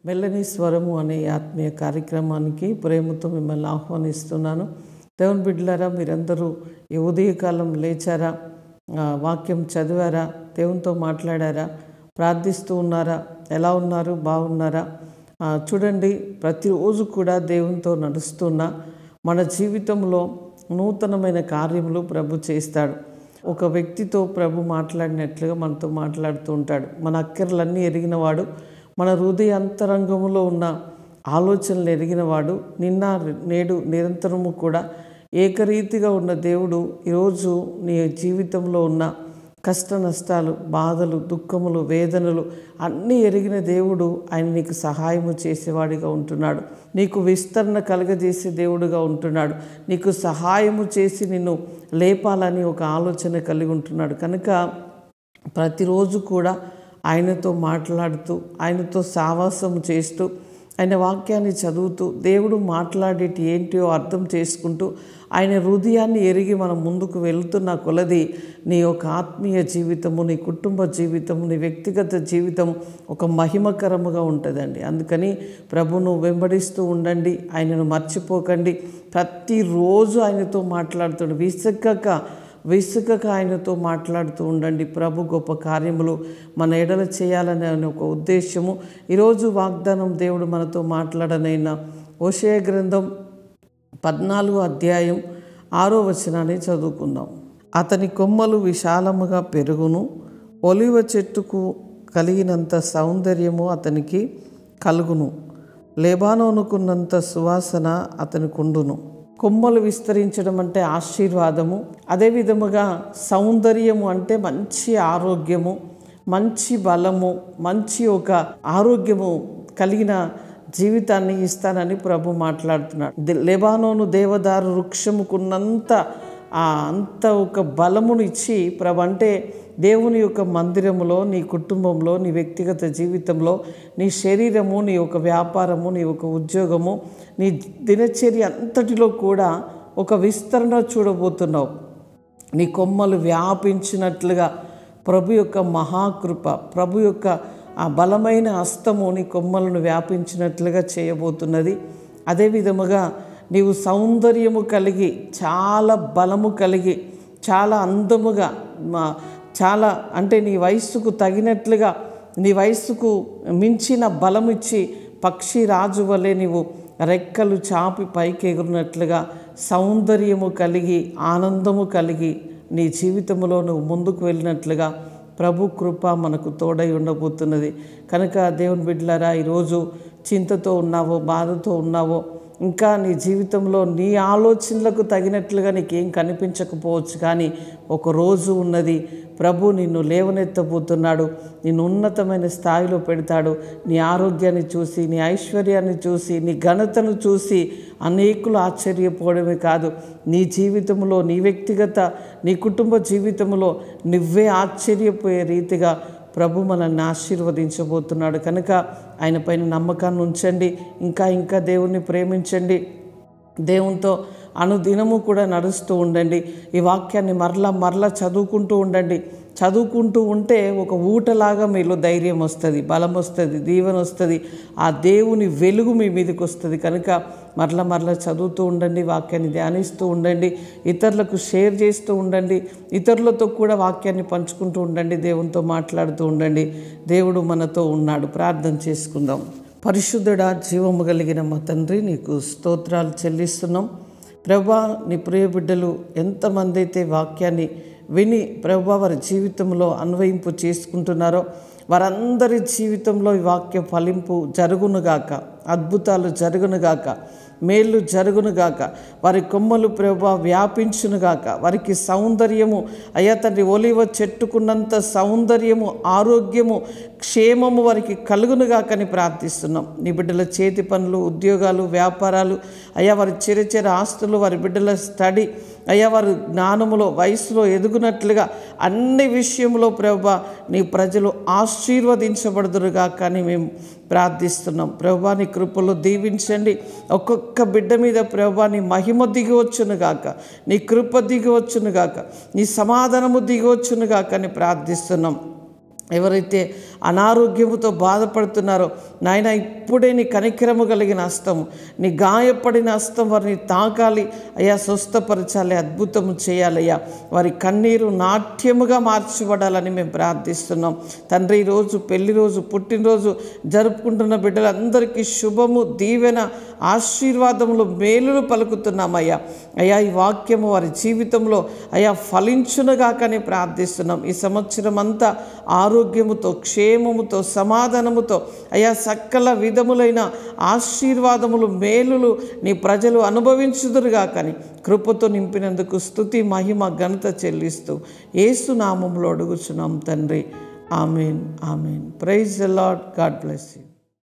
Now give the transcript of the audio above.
మెల్లని స్వరము అనే ఆత్మీయ కార్యక్రమానికి ప్రేమతో మిమ్మల్ని ఆహ్వానిస్తున్నాను. దేవుని బిడ్డలారా, మీరందరూ ఈ ఉదయకాలం లేచారా? వాక్యం చదివారా? దేవునితో మాట్లాడారా? ప్రార్థిస్తూ ఉన్నారా? ఎలా ఉన్నారు? బాగున్నారా? చూడండి, ప్రతిరోజు కూడా దేవునితో నడుస్తున్నా మన జీవితంలో నూతనమైన కార్యములు ప్రభు చేస్తాడు. ఒక వ్యక్తితో ప్రభు మాట్లాడినట్లుగా మనతో మాట్లాడుతూ ఉంటాడు. మన అక్కర్లన్నీ ఎరిగినవాడు, మన హృదయ అంతరంగంలో ఉన్న ఆలోచనలు ఎరిగినవాడు, నిన్న నేడు నిరంతరము కూడా ఏకరీతిగా ఉన్న దేవుడు ఈరోజు నీ జీవితంలో ఉన్న కష్ట నష్టాలు, బాధలు, దుఃఖములు, వేదనలు అన్నీ ఎరిగిన దేవుడు ఆయన నీకు సహాయము చేసేవాడిగా ఉంటున్నాడు. నీకు విస్తరణ కలగజేసే దేవుడుగా ఉంటున్నాడు. నీకు సహాయము చేసి నిన్ను లేపాలని ఒక ఆలోచన కలిగి ఉంటున్నాడు. కనుక ప్రతిరోజు కూడా ఆయనతో మాట్లాడుతూ, ఆయనతో సావాసము చేస్తూ, ఆయన వాక్యాన్ని చదువుతూ, దేవుడు మాట్లాడేటి ఏంటో అర్థం చేసుకుంటూ, ఆయన హృదయాన్ని ఎరిగి మనం ముందుకు వెళుతున్న కొలది నీ యొక్క ఆత్మీయ జీవితము, నీ కుటుంబ జీవితము, నీ వ్యక్తిగత జీవితం ఒక మహిమకరముగా ఉంటుందండి. అందుకని ప్రభును వెంబడిస్తూ ఉండండి, ఆయనను మర్చిపోకండి. ప్రతిరోజు ఆయనతో మాట్లాడుతాడు. విసుగక ఆయనతో మాట్లాడుతూ ఉండండి. ప్రభు గొప్ప కార్యములు మన ఎడల చేయాలనే ఒక ఉద్దేశము. ఈరోజు వాగ్దానం దేవుడు మనతో మాట్లాడనైనా హోషేయ గ్రంథం 14వ అధ్యాయం 6వ వచనాన్ని చదువుకుందాం. అతని కొమ్మలు విశాలముగా పెరుగును, ఒలివ చెట్టుకు కలిగినంత సౌందర్యము అతనికి కలుగును, లెబానోనుకున్నంత సువాసన అతనికి ఉండును. కొమ్మలు విస్తరించడం అంటే ఆశీర్వాదము. అదే విధముగా సౌందర్యము అంటే మంచి ఆరోగ్యము, మంచి బలము, మంచి ఒక ఆరోగ్యము కలిగిన జీవితాన్ని ఇస్తానని ప్రభు మాట్లాడుతున్నాడు. లెబానోను దేవదారు వృక్షముకున్నంత అంత ఒక బలమును ఇచ్చి ప్రభు అంటే దేవుని యొక్క మందిరములో, నీ కుటుంబంలో, నీ వ్యక్తిగత జీవితంలో, నీ శరీరము, నీ యొక్క వ్యాపారము, నీ యొక్క ఉద్యోగము, నీ దినచర్య అంతటిలో కూడా ఒక విస్తరణ చూడబోతున్నావు. నీ కొమ్మలు వ్యాపించినట్లుగా ప్రభు యొక్క మహాకృప, ప్రభు యొక్క ఆ బలమైన హస్తము నీ కొమ్మలను వ్యాపించినట్లుగా చేయబోతున్నది. అదే విధముగా నీవు సౌందర్యము కలిగి, చాలా బలము కలిగి, చాలా అందముగా, చాలా అంటే నీ వయస్సుకు తగినట్లుగా, నీ వయస్సుకు మించిన బలమిచ్చి పక్షి రాజు వలె నీవు రెక్కలు చాపి పైకి ఎగురినట్లుగా సౌందర్యము కలిగి, ఆనందము కలిగి నీ జీవితంలో నువ్వు ముందుకు వెళ్ళినట్లుగా ప్రభు కృప మనకు తోడై ఉండబోతున్నది. కనుక దేవుని బిడ్డలారా, ఈరోజు చింతతో ఉన్నావో, బాధతో ఉన్నావో, ఇంకా నీ జీవితంలో నీ ఆలోచనలకు తగినట్లుగా నీకేం కనిపించకపోవచ్చు, కానీ ఒక రోజు ఉన్నది. ప్రభు నిన్ను లేవనెత్తబోతున్నాడు, నిన్ను ఉన్నతమైన స్థాయిలో పెడతాడు. నీ ఆరోగ్యాన్ని చూసి, నీ ఐశ్వర్యాన్ని చూసి, నీ ఘనతను చూసి అనేకులు ఆశ్చర్యపోవడమే కాదు, నీ జీవితంలో, నీ వ్యక్తిగత, నీ కుటుంబ జీవితంలో నువ్వే ఆశ్చర్యపోయే రీతిగా ప్రభు మనల్ని ఆశీర్వదించబోతున్నాడు. కనుక ఆయన పైన నమ్మకాన్ని ఉంచండి. ఇంకా దేవుణ్ణి ప్రేమించండి. దేవునితో అనుదినము కూడా నడుస్తూ ఉండండి. ఈ వాక్యాన్ని మరలా చదువుకుంటూ ఉండండి. చదువుకుంటూ ఉంటే ఒక ఊటలాగా మీలో ధైర్యం వస్తుంది, బలం వస్తుంది, దీవెన వస్తుంది, ఆ దేవుని వెలుగు మీ మీదకి వస్తుంది. కనుక మరలా చదువుతూ ఉండండి, వాక్యాన్ని ధ్యానిస్తూ ఉండండి, ఇతరులకు షేర్ చేస్తూ ఉండండి, ఇతరులతో కూడా వాక్యాన్ని పంచుకుంటూ ఉండండి, దేవునితో మాట్లాడుతూ ఉండండి. దేవుడు మనతో ఉన్నాడు. ప్రార్థన చేసుకుందాం. పరిశుద్ధుడా, జీవము కలిగిన మా తండ్రి, నీకు స్తోత్రాలు చెల్లిస్తున్నాం. ప్రభా, నీ ప్రియ బిడ్డలు ఎంతమంది అయితే వాక్యాన్ని విని ప్రభా వారి జీవితంలో అన్వయింపు చేసుకుంటున్నారో వారందరి జీవితంలో ఈ వాక్య ఫలింపు జరుగునుగాక, అద్భుతాలు జరుగునుగాక, మేళ్ళు జరుగునుగాక, వారి కొమ్మలు ప్రభా వ్యాపించునుగాక, వారికి సౌందర్యము అయ్యా తండ్రి ఒలివ చెట్టుకున్నంత సౌందర్యము, ఆరోగ్యము, క్షేమము వారికి కలుగునుగాకని ప్రార్థిస్తున్నాం. నీ బిడ్డల చేతి పనులు, ఉద్యోగాలు, వ్యాపారాలు అయ్యా, వారి చిరచిర ఆస్తులు, వారి బిడ్డల స్టడీ అయ్యా, వారు జ్ఞానములో, వయసులో ఎదుగునట్లుగా అన్ని విషయంలో ప్రభా నీ ప్రజలు ఆశీర్వదించబడుదురుగా కానీ మేము ప్రార్థిస్తున్నాం. ప్రభా నీ కృపలో దీవించండి. ఒక్కొక్క బిడ్డ మీద ప్రభా నీ మహిమ దిగివచ్చునుగాక, నీ కృప దిగివచ్చునుగాక, నీ సమాధానము దిగివచ్చునుగాక అని ప్రార్థిస్తున్నాం. ఎవరైతే అనారోగ్యముతో బాధపడుతున్నారో నాయన, ఇప్పుడే నీ కనికరము కలిగిన హస్తము, నీ గాయపడిన హస్తం వారిని తాకాలి అయ్యా, స్వస్థపరచాలి, అద్భుతము చేయాలయ్యా. వారి కన్నీరు నాట్యముగా మార్చబడాలని మేము ప్రార్థిస్తున్నాం తండ్రి. ఈరోజు పెళ్లి రోజు, పుట్టినరోజు జరుపుకుంటున్న బిడ్డలందరికీ శుభము, దీవెన, ఆశీర్వాదములు, మేలులు పలుకుతున్నామయ్యా. అయ్యా, ఈ వాక్యము వారి జీవితంలో అయ్యా ఫలించునుగాకని ప్రార్థిస్తున్నాం. ఈ సంవత్సరం అంతా ఆరోగ్యముతో, క్షేమముతో, సమాధానముతో అయ్యా సకల విధములైన ఆశీర్వాదములు, మేలులు నీ ప్రజలు అనుభవించుదురుగాకని కృపతో నింపినందుకు స్తుతి, మహిమ, ఘనత చెల్లిస్తూ యేసు నామములో అడుగుచున్నాం తండ్రి. Amen, amen. Praise the lord. God bless you.